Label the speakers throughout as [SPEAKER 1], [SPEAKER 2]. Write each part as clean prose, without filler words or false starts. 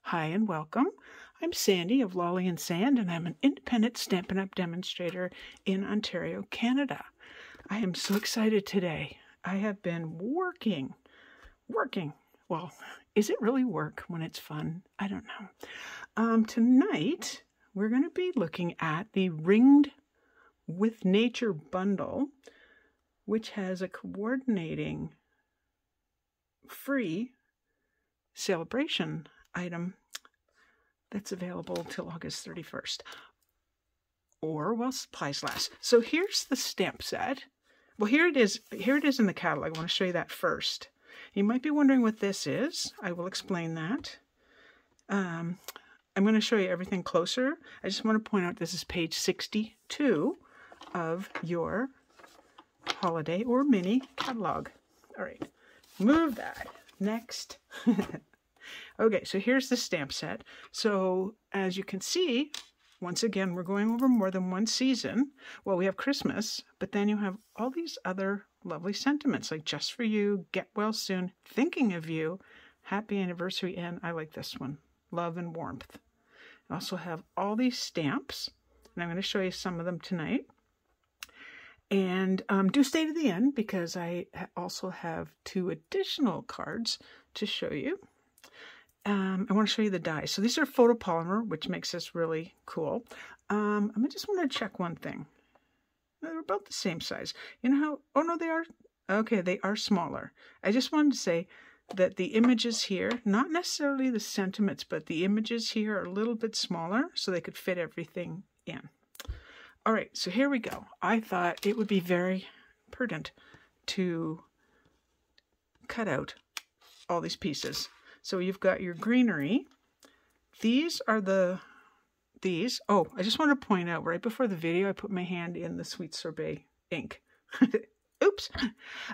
[SPEAKER 1] Hi and welcome. I'm Sandy of Lolly and Sand, and I'm an independent Stampin' Up! Demonstrator in Ontario, Canada. I am so excited today. I have been working. Well, is it really work when it's fun? I don't know. Tonight, we're going to be looking at the Ringed with Nature bundle, which has a coordinating free Sale-a-bration item that's available till August 31st, or while supplies last. So here's the stamp set. Well, here it is in the catalog. I want to show you that first. You might be wondering what this is. I will explain that. I'm going to show you everything closer. I just want to point out this is page 62 of your holiday or mini catalog. All right, move that. Next. Okay, so here's the stamp set. So as you can see, once again, we're going over more than one season. Well, we have Christmas, but then you have all these other lovely sentiments like Just For You, Get Well Soon, Thinking of You, Happy Anniversary, and I like this one, Love and Warmth. I also have all these stamps, and I'm going to show you some of them tonight. And do stay to the end because I also have 2 additional cards to show you. I want to show you the dies. So these are photopolymer, which makes this really cool. I just want to check one thing. They're about the same size. You know how, oh no, they are, okay, they are smaller. I just wanted to say that the images here, not necessarily the sentiments, but the images here are a little bit smaller so they could fit everything in. All right, so here we go. I thought it would be very prudent to cut out all these pieces. So you've got your greenery. These are these. Oh, I just want to point out right before the video, I put my hand in the Sweet Sorbet ink. Oops.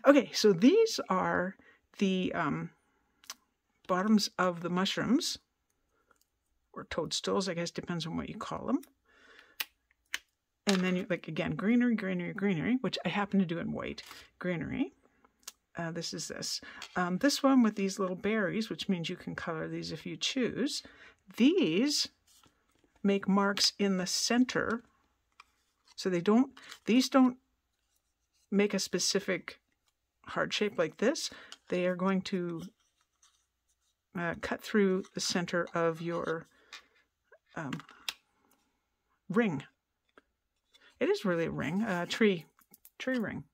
[SPEAKER 1] Okay, so these are the bottoms of the mushrooms, or toadstools, I guess, depends on what you call them. And then you, like, again, greenery, greenery, greenery, which I happen to do in white. Greenery. This is this. This one with these little berries, which means you can color these if you choose. These make marks in the center. So these don't make a specific heart shape like this. They are going to cut through the center of your ring. It is really a ring, tree ring.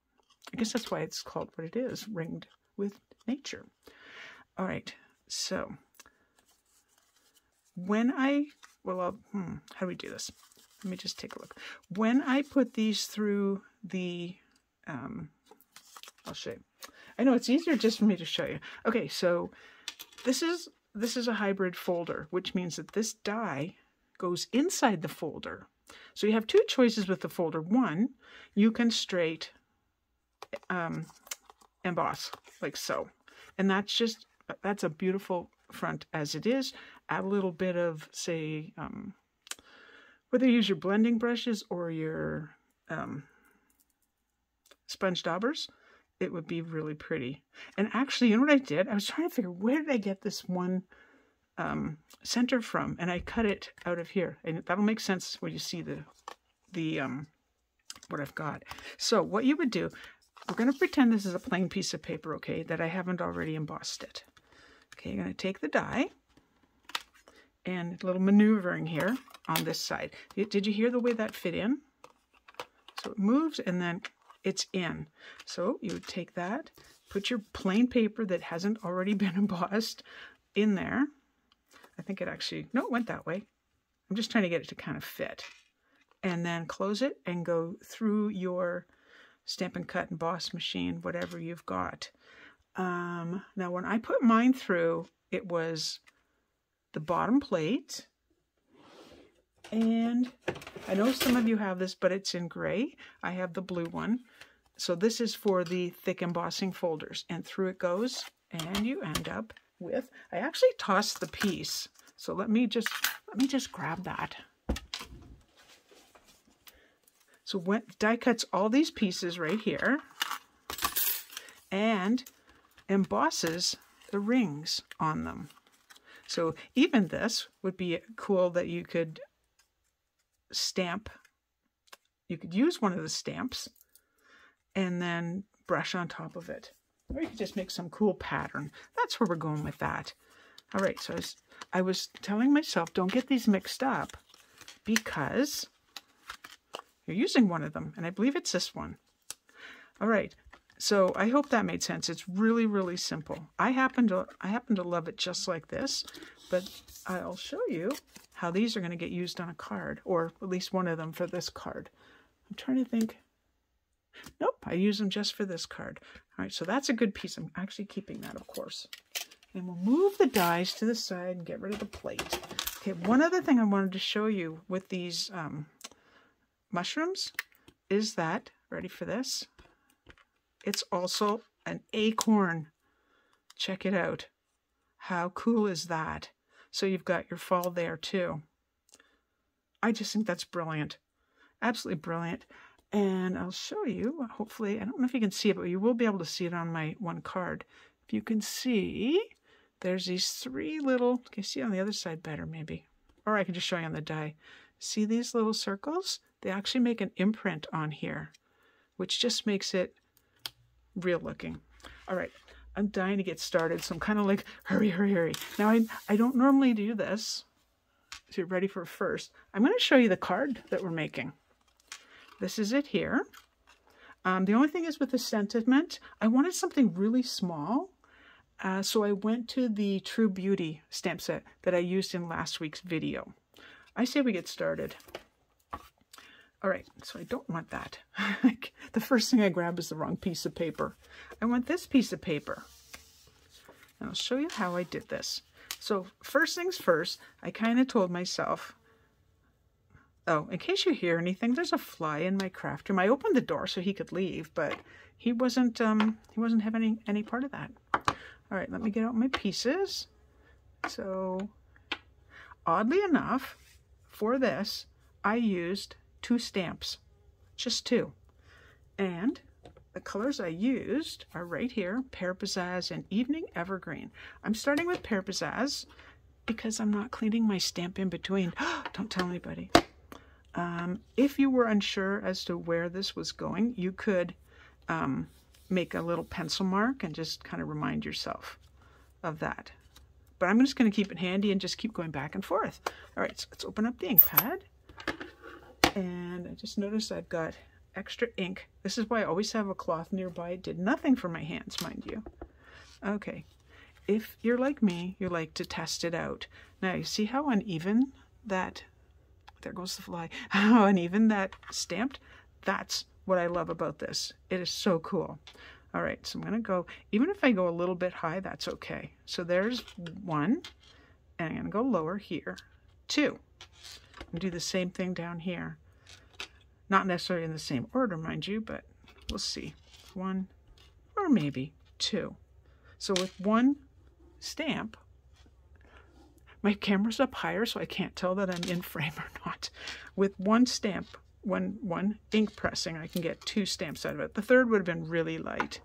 [SPEAKER 1] I guess that's why it's called what it is, Ringed with Nature. All right, so when how do we do this? Let me just take a look. When I put these through the, I'll show you. I know it's easier just for me to show you. Okay, so this is a hybrid folder, which means that this die goes inside the folder. So you have 2 choices with the folder. One, you can straight emboss like so, and that's a beautiful front as it is. Add a little bit of, say, whether you use your blending brushes or your sponge daubers, it would be really pretty. And actually, you know what I did? I was trying to figure, where did I get this one center from, and I cut it out of here, and that'll make sense when you see the what I've got. So what you would do, we're going to pretend this is a plain piece of paper, okay, that I haven't already embossed it. Okay, you're going to take the die and a little maneuvering here on this side. Did you hear the way that fit in? So it moves and then it's in. So you would take that, put your plain paper that hasn't already been embossed in there. I think it actually, no, it went that way. I'm just trying to get it to kind of fit. And then close it and go through your Stampin' Cut emboss machine, whatever you've got. Now, when I put mine through, it was the bottom plate. And I know some of you have this, but it's in gray. I have the blue one. So this is for the thick embossing folders. And through it goes, and you end up with, I actually tossed the piece. So let me just grab that. So when die cuts all these pieces right here and embosses the rings on them. So even this would be cool that you could stamp. You could use one of the stamps and then brush on top of it. Or you could just make some cool pattern. That's where we're going with that. All right, so I was telling myself, don't get these mixed up because you're using one of them, and I believe it's this one. All right, so I hope that made sense. It's really, really simple. I happen to love it just like this, but I'll show you how these are going to get used on a card, or at least one of them for this card. I'm trying to think. Nope, I use them just for this card. All right, so that's a good piece. I'm actually keeping that, of course. And we'll move the dies to the side and get rid of the plate. Okay, one other thing I wanted to show you with these mushrooms is that, ready for this? It's also an acorn. Check it out. How cool is that? So you've got your fall there too. I just think that's brilliant. Absolutely brilliant. And I'll show you, hopefully, I don't know if you can see it, but you will be able to see it on my one card. If you can see, there's these three little, can you see on the other side better maybe? Or I can just show you on the die. See these little circles? They actually make an imprint on here, which just makes it real looking. All right, I'm dying to get started, so I'm kind of like, hurry, hurry, hurry. Now, I don't normally do this. So you're ready for first. I'm going to show you the card that we're making. This is it here. The only thing is with the sentiment, I wanted something really small. So I went to the True Beauty stamp set that I used in last week's video. I say we get started. All right, so I don't want that. The first thing I grab is the wrong piece of paper. I want this piece of paper. And I'll show you how I did this. So first things first, I kind of told myself, oh, in case you hear anything, there's a fly in my craft room. I opened the door so he could leave, but he wasn't having any part of that. All right, let me get out my pieces. So oddly enough, for this, I used 2 stamps, just 2. And the colors I used are right here, Pear Pizzazz and Evening Evergreen. I'm starting with Pear Pizzazz because I'm not cleaning my stamp in between. Don't tell anybody. If you were unsure as to where this was going, you could make a little pencil mark and just kind of remind yourself of that. But I'm just going to keep it handy and just keep going back and forth. All right, so let's open up the ink pad. And I just noticed I've got extra ink. This is why I always have a cloth nearby. It did nothing for my hands, mind you. Okay, if you're like me, you like to test it out. Now, you see how uneven that, there goes the fly, how uneven that stamped? That's what I love about this. It is so cool. All right, so I'm going to go, even if I go a little bit high, that's okay. So there's 1, and I'm going to go lower here, 2. And do the same thing down here. Not necessarily in the same order, mind you, but we'll see. 1 or maybe 2. So with 1 stamp, my camera's up higher so I can't tell that I'm in frame or not. With 1 stamp, one ink pressing, I can get 2 stamps out of it. The third would have been really light.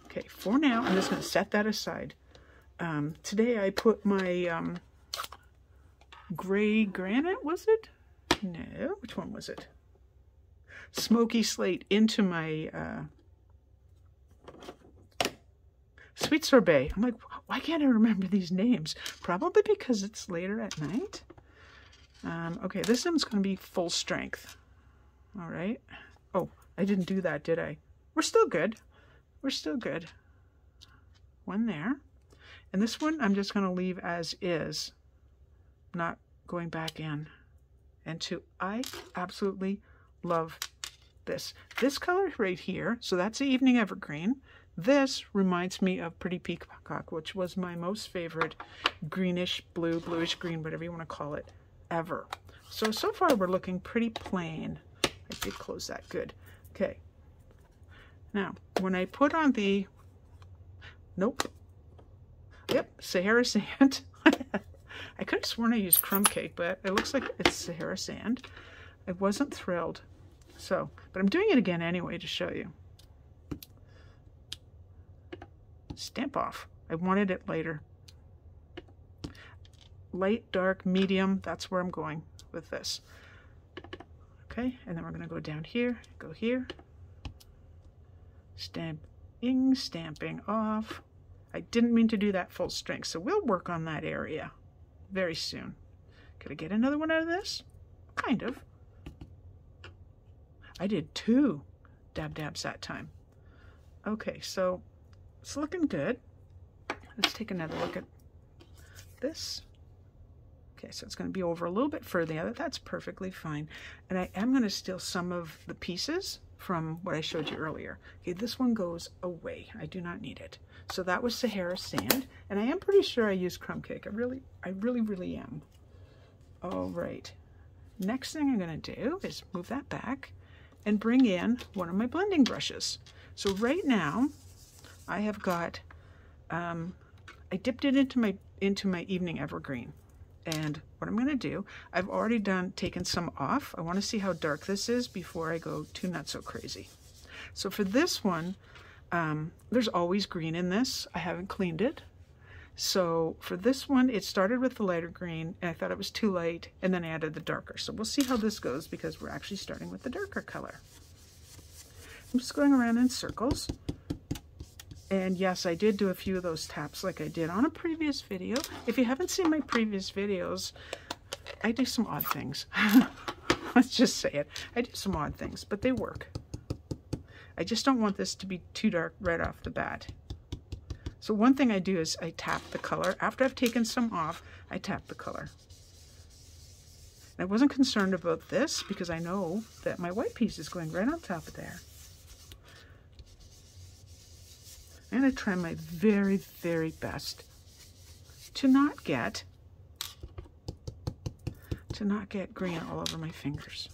[SPEAKER 1] Okay, for now, I'm just going to set that aside. Today I put my gray granite, was it? No, which one was it? Smoky slate into my sweet sorbet. I'm like, why can't I remember these names? Probably because it's later at night. Okay, this one's going to be full strength. All right. Oh, I didn't do that, did I? We're still good. We're still good. 1 there. And this one I'm just going to leave as is. Not going back in. And 2, I absolutely love this. This color right here, so that's the Evening Evergreen. This reminds me of Pretty Peacock, which was my most favorite greenish blue, bluish green, whatever you want to call it, ever. So far we're looking pretty plain. I did close that good. Okay. Now, when I put on the, nope. Yep, Sahara Sand. I could have sworn I used crumb cake, but it looks like it's Sahara Sand. I wasn't thrilled. So, but I'm doing it again anyway to show you. Stamp off. I wanted it later. light, dark, medium. That's where I'm going with this. Okay, and then we're going to go down here, go here. Stamping off. I didn't mean to do that full strength, so we'll work on that area very soon. Could I get another one out of this? Kind of. I did 2 dabs that time. Okay, so it's looking good. Let's take another look at this. Okay, so it's going to be over a little bit further. That's perfectly fine. And I am going to steal some of the pieces from what I showed you earlier. Okay, this one goes away. I do not need it. So that was Sahara sand, and I am pretty sure I used crumb cake. I really am. All right. Next thing I'm going to do is move that back and bring in one of my blending brushes. So right now, I have got, I dipped it into my evening evergreen. And what I'm going to do, I've already taken some off. I want to see how dark this is before I go too not so crazy. So for this one, there's always green in this. I haven't cleaned it. So for this one, it started with the lighter green, and I thought it was too light, and then I added the darker. So we'll see how this goes because we're actually starting with the darker color. I'm just going around in circles. And yes, I did do a few of those taps like I did on a previous video. If you haven't seen my previous videos, I do some odd things. Let's just say it. I do some odd things, but they work. I just don't want this to be too dark right off the bat. So one thing I do is I tap the color. After I've taken some off, I tap the color. And I wasn't concerned about this because I know that my white piece is going right on top of there. I'm going to try my very, very best to not get green all over my fingers.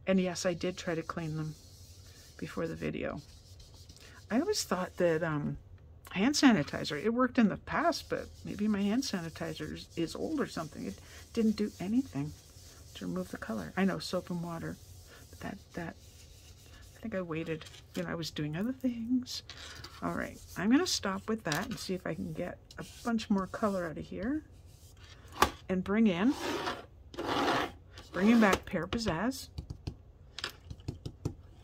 [SPEAKER 1] And yes, I did try to clean them before the video. I always thought that hand sanitizer, it worked in the past, but maybe my hand sanitizer is old or something. It didn't do anything to remove the color. I know, soap and water, but that I think I waited, you know, I was doing other things. All right, I'm going to stop with that and see if I can get a bunch more color out of here and bringing back Pear Pizzazz.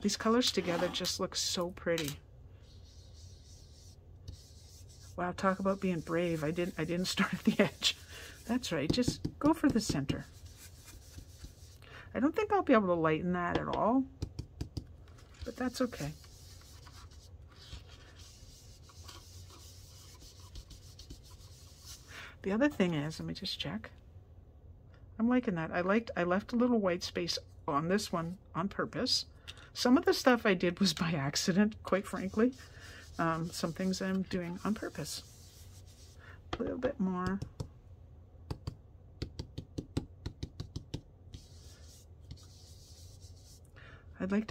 [SPEAKER 1] These colors together just look so pretty. Wow, talk about being brave. I didn't start at the edge. That's right, just go for the center. I don't think I'll be able to lighten that at all, but that's okay. The other thing is, let me just check. I'm liking that. I left a little white space on this one on purpose. Some of the stuff I did was by accident, quite frankly. Some things I'm doing on purpose. A little bit more.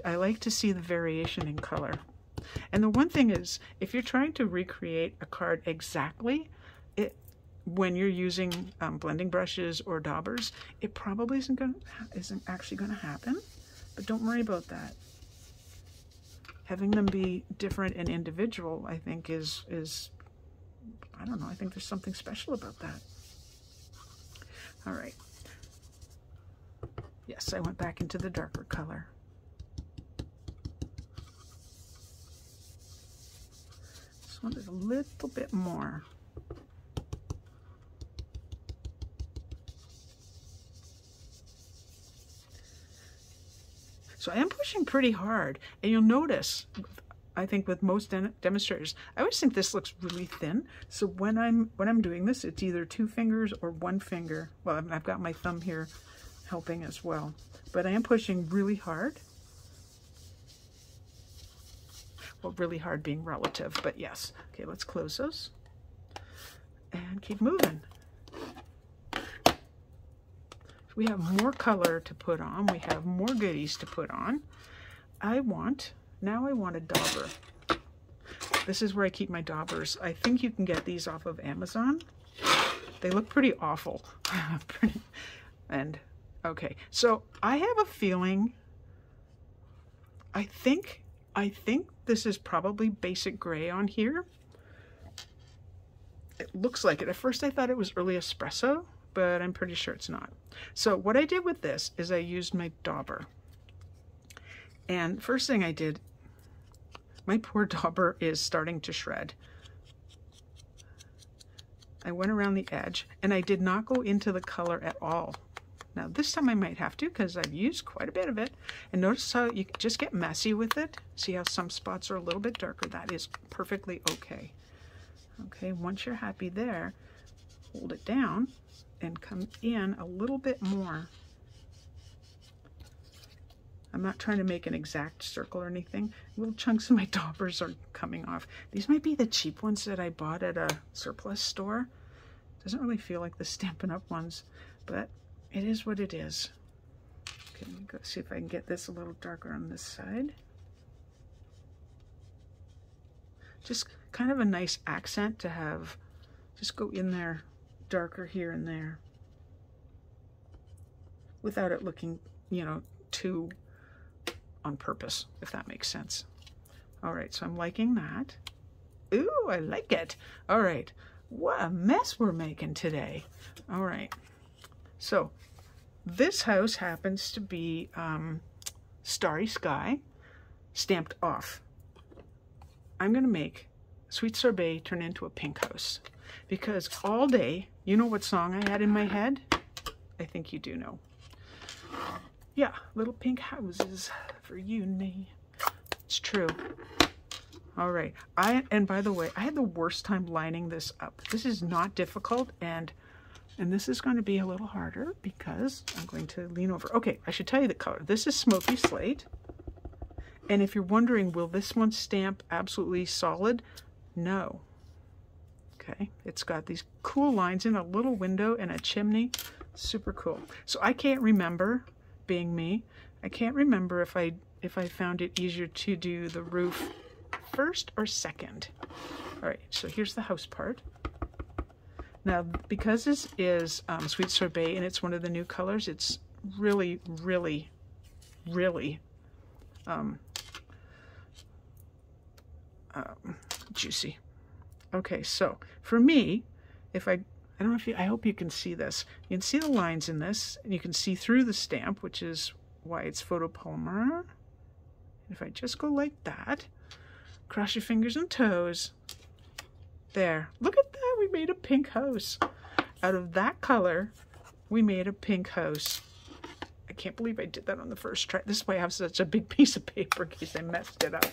[SPEAKER 1] I like to see the variation in color. And the one thing is, if you're trying to recreate a card exactly, when you're using blending brushes or daubers, it probably isn't actually going to happen. But don't worry about that. Having them be different and individual, I think is I don't know, I think there's something special about that. All right. Yes, I went back into the darker color. This one is a little bit more. So I am pushing pretty hard, and you'll notice, I think with most demonstrators, I always think this looks really thin. So when I'm doing this, it's either 2 fingers or 1 finger. Well, I've got my thumb here helping as well, but I am pushing really hard. Well, really hard being relative, but yes. Okay, let's close those and keep moving. We have more color to put on. We have more goodies to put on. Now I want a dauber. This is where I keep my daubers. I think you can get these off of Amazon. They look pretty awful. And okay, so I have a feeling, I think this is probably basic gray on here. It looks like it. At first I thought it was early espresso, but I'm pretty sure it's not. So what I did with this is I used my dauber. And first thing I did, my poor dauber is starting to shred. I went around the edge and I did not go into the color at all. Now this time I might have to because I've used quite a bit of it. And notice how you just get messy with it. See how some spots are a little bit darker? That is perfectly okay. Okay, once you're happy there, hold it down and come in a little bit more. I'm not trying to make an exact circle or anything. Little chunks of my daubers are coming off. These might be the cheap ones that I bought at a surplus store. Doesn't really feel like the Stampin' Up ones, but it is what it is. Okay, let me go see if I can get this a little darker on this side. Just kind of a nice accent to have. Just go in there darker here and there without it looking, you know, too on purpose, if that makes sense. All right, so I'm liking that. Ooh, I like it. All right, what a mess we're making today. All right, so this house happens to be Starry Sky stamped off. I'm gonna make Sweet Sorbet turn into a pink house because all day, you know what song I had in my head? I think you do know. Yeah, little pink houses for you and me. It's true. All right. And by the way, I had the worst time lining this up. This is not difficult, and this is going to be a little harder because I'm going to lean over. Okay, I should tell you the color. This is Smoky Slate. And if you're wondering, will this one stamp absolutely solid? No. Okay, it's got these cool lines in a little window and a chimney. Super cool. So I can't remember, being me, I can't remember if I found it easier to do the roof first or second. All right, so here's the house part. Now, because this is Sweet Sorbet and it's one of the new colors, it's really, really, really juicy. Okay, so for me, if I don't know if you, I hope you can see this. You can see the lines in this, and you can see through the stamp, which is why it's photopolymer. If I just go like that, cross your fingers and toes. There, look at that, we made a pink house. Out of that color, we made a pink house. I can't believe I did that on the first try. This is why I have such a big piece of paper in case I messed it up.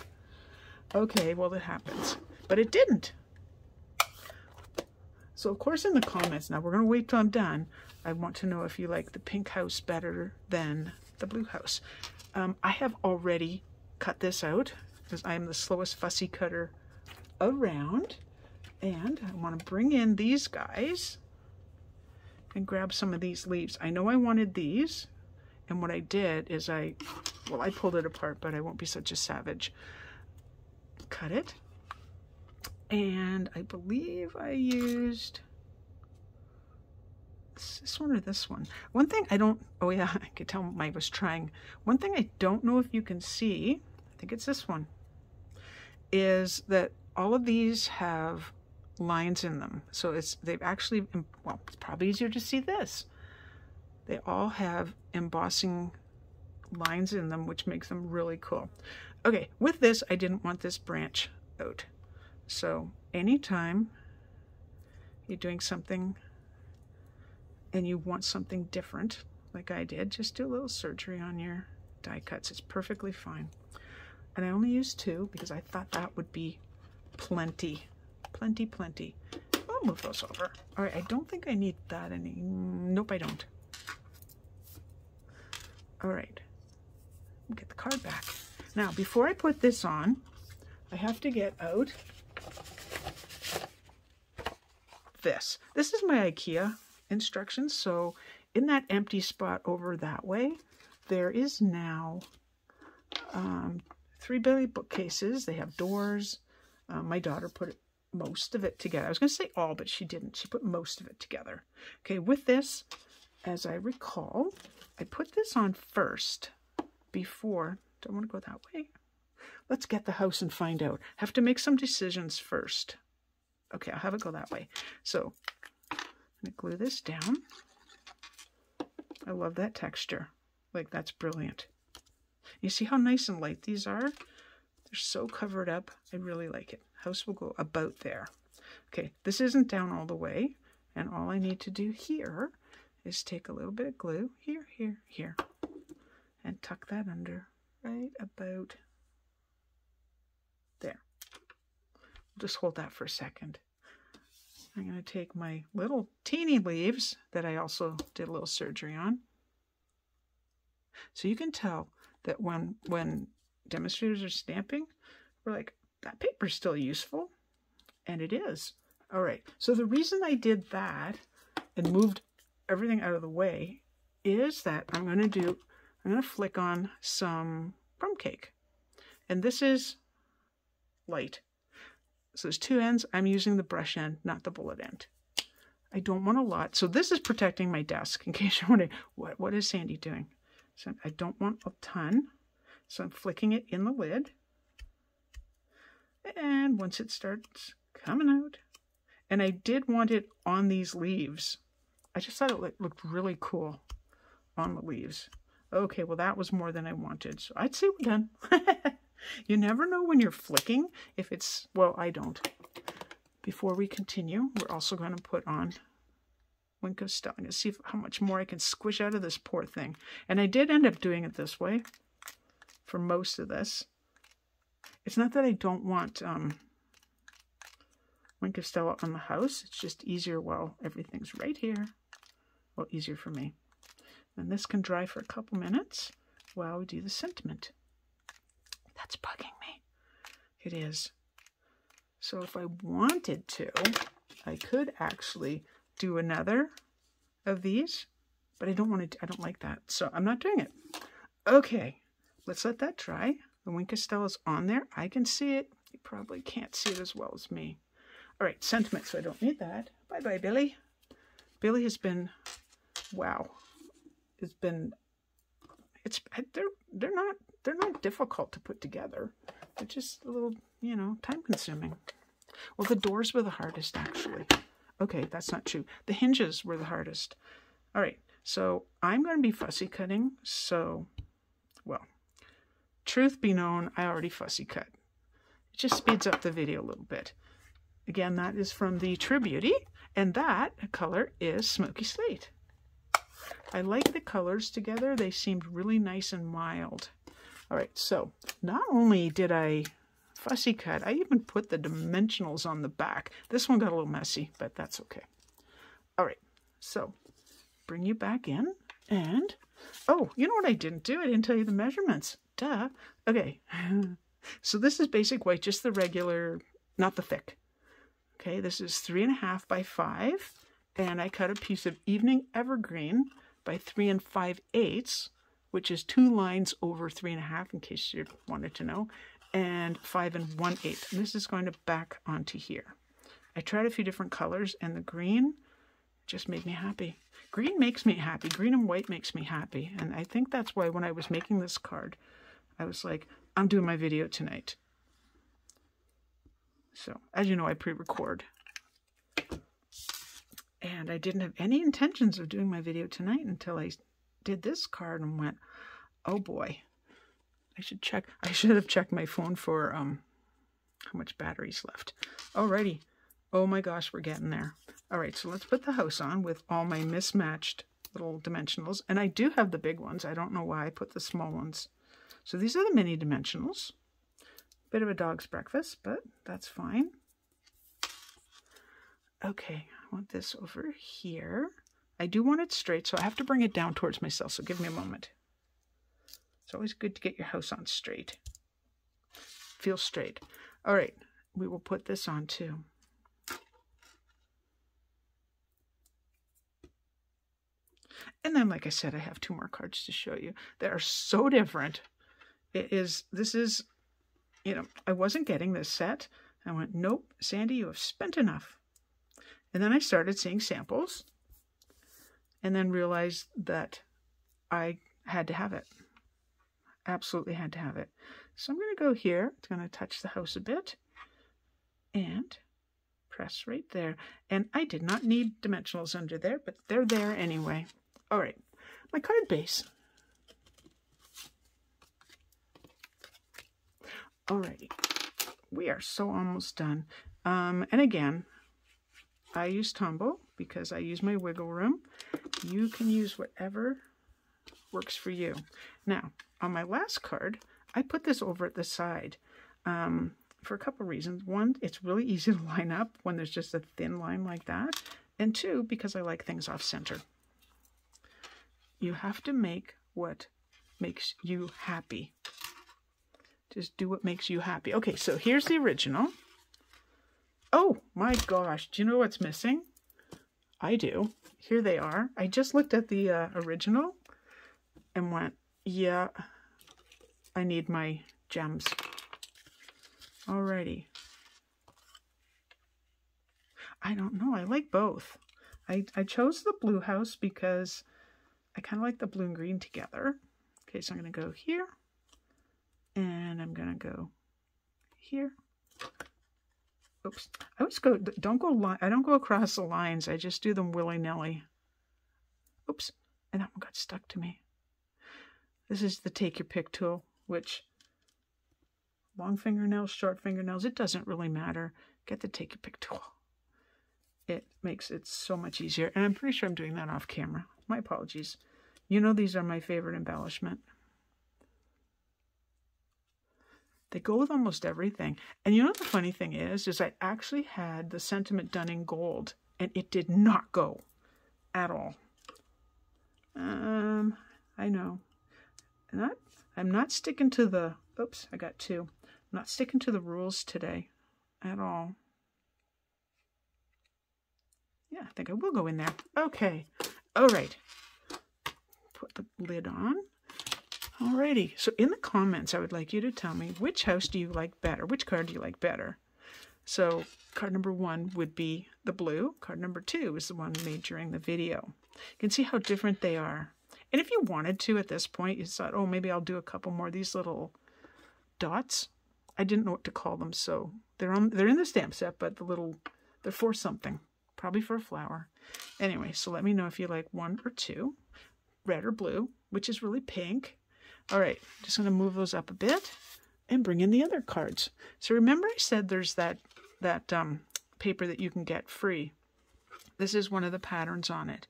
[SPEAKER 1] Okay, well it happens, but it didn't. So of course in the comments, now we're going to wait till I'm done. I want to know if you like the pink house better than the blue house. I have already cut this out because I am the slowest fussy cutter around. And I want to bring in these guys and grab some of these leaves. I know I wanted these. And what I did is I pulled it apart, but I won't be such a savage. Cut it. And I believe I used this one or this one. One thing I don't, oh yeah, I could tell I was trying. One thing I don't know if you can see, I think it's this one, is that all of these have lines in them. So they've actually, well, it's probably easier to see this. They all have embossing lines in them, which makes them really cool. Okay, with this, I didn't want this branch out. So anytime you're doing something and you want something different, like I did, just do a little surgery on your die cuts. It's perfectly fine. And I only used 2 because I thought that would be plenty. Plenty, plenty. I'll move those over. All right, I don't think I need that any. Nope, I don't. All right, get the card back. Now, before I put this on, I have to get out this. This is my IKEA instructions. So in that empty spot over that way, there is now 3 Billy bookcases. They have doors. My daughter put most of it together. I was going to say all, but she didn't. She put most of it together. Okay, with this, as I recall, I put this on first before. Don't want to go that way. Let's get the house and find out. Have to make some decisions first. Okay, I'll have it go that way. So I'm going to glue this down. I love that texture. Like, that's brilliant. You see how nice and light these are? They're so covered up. I really like it. House will go about there. Okay, this isn't down all the way. And all I need to do here is take a little bit of glue. Here, here, here. And tuck that under right about there. Just hold that for a second. I'm going to take my little teeny leaves that I also did a little surgery on. So you can tell that when demonstrators are stamping, we're like, that paper's still useful. And it is. All right. So the reason I did that and moved everything out of the way is that I'm going to flick on some crumb cake. And this is light. So there's two ends. I'm using the brush end, not the bullet end. I don't want a lot. So this is protecting my desk, in case you're wondering, what is Sandy doing? So I don't want a ton. So I'm flicking it in the lid. And once it starts coming out, and I did want it on these leaves. I just thought it looked really cool on the leaves. Okay, well, that was more than I wanted. So I'd say we're done. You never know when you're flicking if it's, well, I don't. Before we continue, we're also going to put on Wink of Stella. I'm going to see how much more I can squish out of this poor thing. And I did end up doing it this way for most of this. It's not that I don't want Wink of Stella on the house. It's just easier while everything's right here. Well, easier for me. And this can dry for a couple minutes while we do the sentiment. That's bugging me. It is. So if I wanted to, I could actually do another of these, but I don't want to, I don't like that. So I'm not doing it. Okay, let's let that dry. The Wink of Stella's on there. I can see it. You probably can't see it as well as me. All right, sentiment, so I don't need that. Bye-bye, Billy. Billy has been, wow. It's been, they're not difficult to put together. They're just a little, you know, time consuming. Well, the doors were the hardest, actually. Okay, that's not true. The hinges were the hardest. All right, so I'm going to be fussy cutting. So, well, truth be known, I already fussy cut. It just speeds up the video a little bit. Again, that is from the True Beauty, and that color is Smoky Slate. I like the colors together. They seemed really nice and mild. All right, so not only did I fussy cut, I even put the dimensionals on the back. This one got a little messy, but that's okay. All right, so bring you back in, and oh, you know what I didn't do? I didn't tell you the measurements. Duh. Okay, so this is basic white, just the regular, not the thick. Okay, this is 3.5 by 5, and I cut a piece of Evening Evergreen by 3 5/8, which is 2 lines over 3.5, in case you wanted to know, and 5 1/8. And this is going to back onto here. I tried a few different colors, and the green just made me happy. Green makes me happy. Green and white makes me happy, and I think that's why when I was making this card, I was like, I'm doing my video tonight. So, as you know, I pre-record. And I didn't have any intentions of doing my video tonight until I did this card and went, oh boy, I should have checked my phone for how much battery's left. Alrighty. Oh my gosh, we're getting there. All right, so let's put the house on with all my mismatched little dimensionals. And I do have the big ones. I don't know why I put the small ones. So these are the mini dimensionals. Bit of a dog's breakfast, but that's fine. Okay, I want this over here. I do want it straight, so I have to bring it down towards myself, so give me a moment. It's always good to get your house on straight. Feel straight. All right, we will put this on too. And then, like I said, I have 2 more cards to show you. They are so different. This is, you know, I wasn't getting this set. I went, nope, Sandy, you have spent enough. And then I started seeing samples and then realized that I had to have it. Absolutely had to have it. So I'm going to go here. It's going to touch the house a bit and press right there. And I did not need dimensionals under there, but they're there anyway. All right. my card base. Alrighty, we are so almost done. And again, I use Tombow because I use my wiggle room. You can use whatever works for you. Now, on my last card, I put this over at the side for a couple reasons. One, it's really easy to line up when there's just a thin line like that. And two, because I like things off center. You have to make what makes you happy. Just do what makes you happy. Okay, so here's the original. Oh my gosh, do you know what's missing? I do. Here they are. I just looked at the original and went, yeah, I need my gems. Alrighty. I don't know. I like both. I chose the blue house because I kind of like the blue and green together. Okay, so I'm going to go here. And I'm going to go here. Oops. I always go, I don't go across the lines. I just do them willy-nilly. Oops. And that one got stuck to me. This is the take your pick tool, which long fingernails, short fingernails, it doesn't really matter. Get the take your pick tool. It makes it so much easier. And I'm pretty sure I'm doing that off camera. My apologies. You know these are my favorite embellishment. They go with almost everything. And you know what the funny thing is I actually had the sentiment done in gold, and it did not go at all. I know. I'm not sticking to the, oops, I got two. I'm not sticking to the rules today at all. Yeah, I think I will go in there. Okay. All right. Put the lid on. Alrighty, so in the comments, I would like you to tell me which house do you like better? Which card do you like better? So card number 1 would be the blue. Card number 2 is the one made during the video. You can see how different they are. And if you wanted to at this point, you thought, oh, maybe I'll do a couple more of these little dots. I didn't know what to call them, so they're in the stamp set, but they're for something, probably for a flower. Anyway, so let me know if you like 1 or 2, red or blue, which is really pink. All right, just going to move those up a bit and bring in the other cards. So remember I said there's that paper that you can get free. This is one of the patterns on it.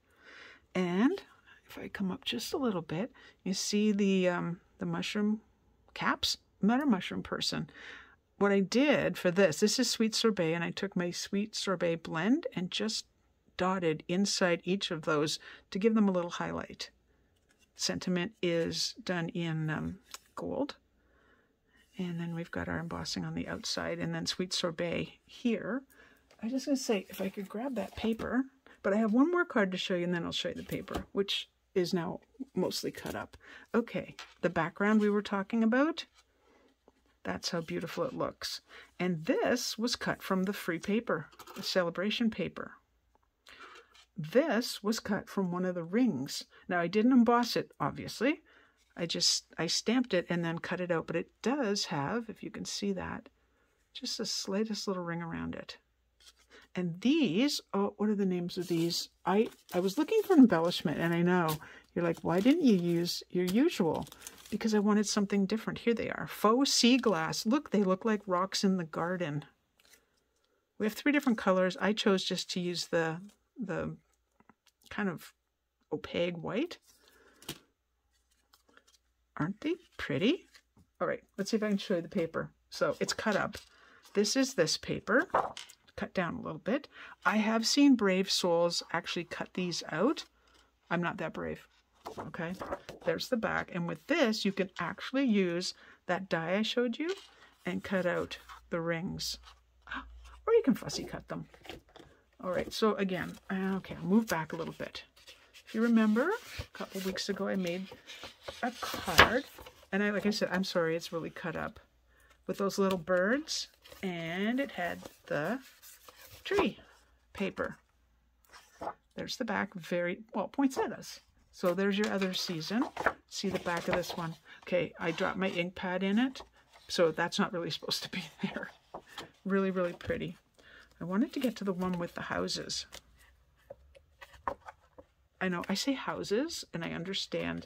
[SPEAKER 1] And if I come up just a little bit, you see the mushroom caps? I'm not a mushroom person. What I did for this is Sweet Sorbet, and I took my Sweet Sorbet blend and just dotted inside each of those to give them a little highlight. Sentiment is done in gold, and then we've got our embossing on the outside, and then Sweet Sorbet here. I was just going to say, if I could grab that paper, but I have one more card to show you, and then I'll show you the paper, which is now mostly cut up. Okay, the background we were talking about, that's how beautiful it looks. And this was cut from the free paper, the Sale-a-bration paper. This was cut from one of the rings. Now, I didn't emboss it, obviously. I stamped it and then cut it out. But it does have, if you can see that, just the slightest little ring around it. And these, oh, what are the names of these? I was looking for an embellishment, and I know. You're like, why didn't you use your usual? Because I wanted something different. Here they are. Faux Sea Glass. Look, they look like rocks in the garden. We have 3 different colors. I chose just to use the kind of opaque white. Aren't they pretty? All right, let's see if I can show you the paper. So it's cut up. This is this paper, cut down a little bit. I have seen brave souls actually cut these out. I'm not that brave. Okay, there's the back. And with this, you can actually use that die I showed you and cut out the rings. Or you can fussy cut them. All right, so again, okay, I'll move back a little bit. If you remember, a couple weeks ago I made a card, and like I said, I'm sorry, it's really cut up, with those little birds, and it had the tree paper. There's the back, very, well, poinsettias. So there's your other season. See the back of this one. Okay, I dropped my ink pad in it, so that's not really supposed to be there. Really, really pretty. I wanted to get to the one with the houses. I know I say houses, and I understand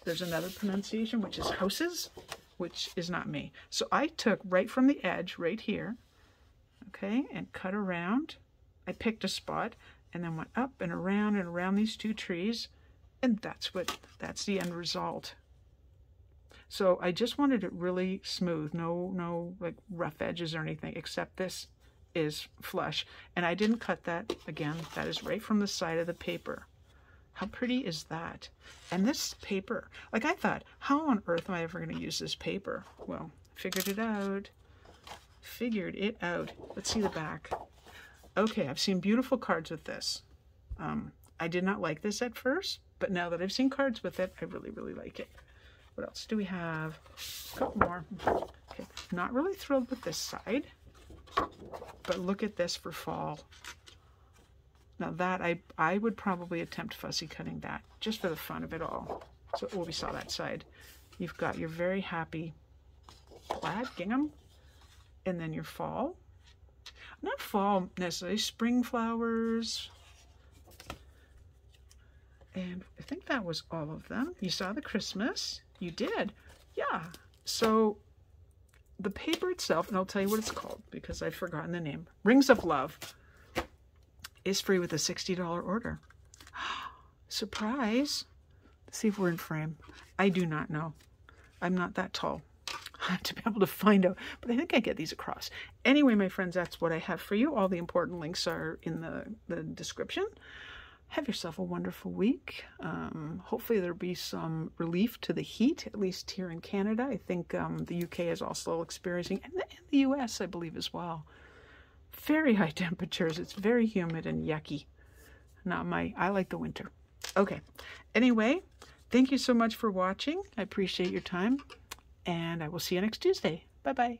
[SPEAKER 1] there's another pronunciation, which is houses, which is not me. So I took right from the edge, right here, okay, and cut around. I picked a spot, and then went up and around these two trees, and that's the end result. So I just wanted it really smooth, no like rough edges or anything, except this is flush. And I didn't cut that, again, that is right from the side of the paper. How pretty is that? And this paper, like I thought, how on earth am I ever going to use this paper? Well, figured it out. Figured it out. Let's see the back. Okay, I've seen beautiful cards with this. I did not like this at first, but now that I've seen cards with it, I really, really like it. What else do we have? A couple more. Okay, not really thrilled with this side, but look at this for fall. Now that, I would probably attempt fussy cutting that, just for the fun of it all. So, we saw that side. You've got your very happy plaid gingham, and then your fall. Not fall necessarily, spring flowers. And I think that was all of them. You saw the Christmas. You did. Yeah. So the paper itself, and I'll tell you what it's called because I've forgotten the name. Rings of Love is free with a $60 order. Surprise. Let's see if we're in frame. I do not know. I'm not that tall. I have to be able to find out, but I think I get these across. Anyway, my friends, that's what I have for you. All the important links are in the description. Have yourself a wonderful week. Hopefully there'll be some relief to the heat, at least here in Canada. I think the UK is also experiencing, and the US, I believe, as well. Very high temperatures. It's very humid and yucky. I like the winter. Okay. Anyway, thank you so much for watching. I appreciate your time. And I will see you next Tuesday. Bye-bye.